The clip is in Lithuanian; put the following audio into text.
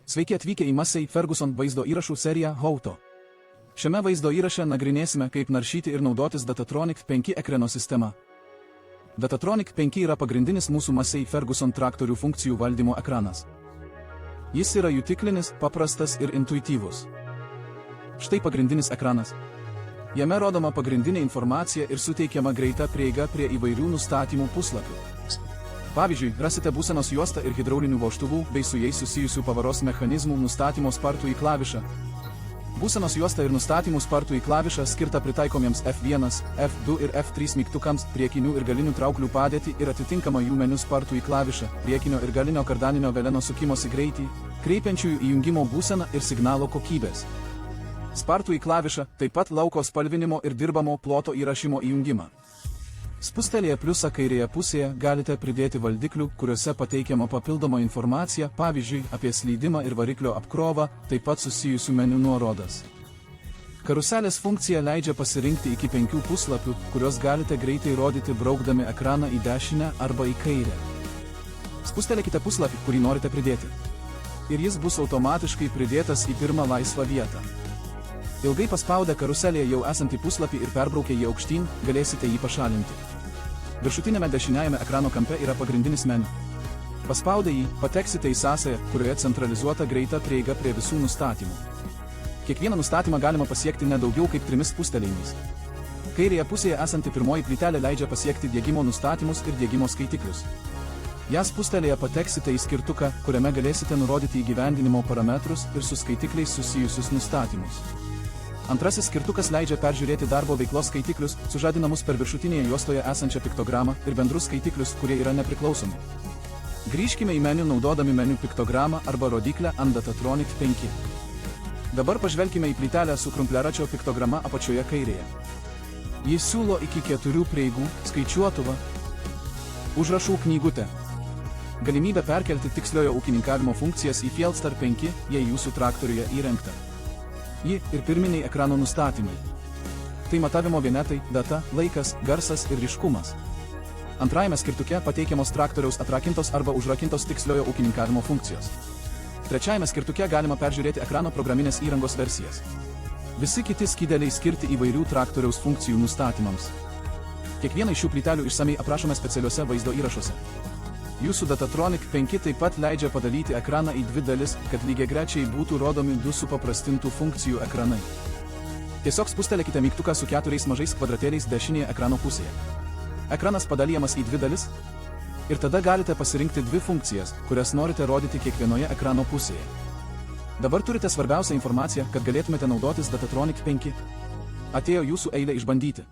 Sveiki atvykę į Massey Ferguson vaizdo įrašų seriją How to. Šiame vaizdo įraše nagrinėsime, kaip naršyti ir naudotis Datatronic 5 ekrano sistema. Datatronic 5 yra pagrindinis mūsų Massey Ferguson traktorių funkcijų valdymo ekranas. Jis yra jutiklinis, paprastas ir intuityvus. Štai pagrindinis ekranas. Jame rodoma pagrindinė informacija ir suteikiama greita prieiga prie įvairių nustatymų puslapių. Pavyzdžiui, rasite būsenos juostą ir hidraulinių vožtuvų bei su jais susijusių pavaros mechanizmų nustatymo spartų į klavišą. Būsenos juosta ir nustatymų spartų į klavišą skirta pritaikomiems F1, F2 ir F3 mygtukams, priekinių ir galinių trauklių padėtį ir atitinkamą jų meniu spartų į klavišą, priekinio ir galinio kardaninio veleno sukimosi greitį, kreipiančiųjų įjungimo būseną ir signalo kokybės. Spartų į klavišą, taip pat lauko spalvinimo ir dirbamo ploto įrašymo įjungimą. Spustelėję pliusą kairėje pusėje galite pridėti valdiklių, kuriuose pateikiama papildoma informacija, pavyzdžiui, apie slydimą ir variklio apkrovą, taip pat susijusių meniu nuorodas. Karuselės funkcija leidžia pasirinkti iki 5 puslapių, kuriuos galite greitai rodyti braukdami ekraną į dešinę arba į kairę. Spustelėkite puslapį, kurį norite pridėti. Ir jis bus automatiškai pridėtas į pirmą laisvą vietą. Ilgai paspaudę karuselėje jau esantį puslapį ir perbraukę jį aukštyn, galėsite jį pašalinti. Viršutinėme dešiniajame ekrano kampe yra pagrindinis meniu. Paspaudę jį, pateksite į sąsają, kurioje centralizuota greita prieiga prie visų nustatymų. Kiekvieną nustatymą galima pasiekti ne daugiau kaip 3 spustelėjimais. Kairėje pusėje esanti pirmoji plytelė leidžia pasiekti diegimo nustatymus ir diegimo skaitiklius. Ją spustelėje pateksite į skirtuką, kuriame galėsite nurodyti įgyvendinimo parametrus ir su skaitikliais susijusius nustatymus. Antrasis skirtukas leidžia peržiūrėti darbo veiklos skaitiklius, sužadinamus per viršutinėje juostoje esančią piktogramą ir bendrus skaitiklius, kurie yra nepriklausomi. Grįžkime į meniu naudodami meniu piktogramą arba rodiklę ant Datatronic 5. Dabar pažvelkime į plytelę su krumpliaračio piktograma apačioje kairėje. Jis siūlo iki 4 prieigų, skaičiuotuvą, užrašų knygutę, galimybę perkelti tiksliojo ūkininkavimo funkcijas į Fieldstar 5, jei jūsų traktoriuje įrengta. Ji ir pirminiai ekrano nustatymai. Tai matavimo vienetai, data, laikas, garsas ir ryškumas. Antrajame skirtuke pateikiamos traktoriaus atrakintos arba užrakintos tiksliojo ūkininkavimo funkcijos. Trečiajame skirtuke galima peržiūrėti ekrano programinės įrangos versijas. Visi kiti skydeliai skirti įvairių traktoriaus funkcijų nustatymams. Kiekvieną iš šių plytelių išsamei aprašome specialiuose vaizdo įrašuose. Jūsų Datatronic 5 taip pat leidžia padalyti ekraną į 2 dalis, kad lygiagrečiai būtų rodomi 2 supaprastintų funkcijų ekranai. Tiesiog spustelėkite mygtuką su 4 mažais kvadratėliais dešinėje ekrano pusėje. Ekranas padalyjamas į 2 dalis ir tada galite pasirinkti 2 funkcijas, kurias norite rodyti kiekvienoje ekrano pusėje. Dabar turite svarbiausią informaciją, kad galėtumėte naudotis Datatronic 5. Atėjo jūsų eilė išbandyti.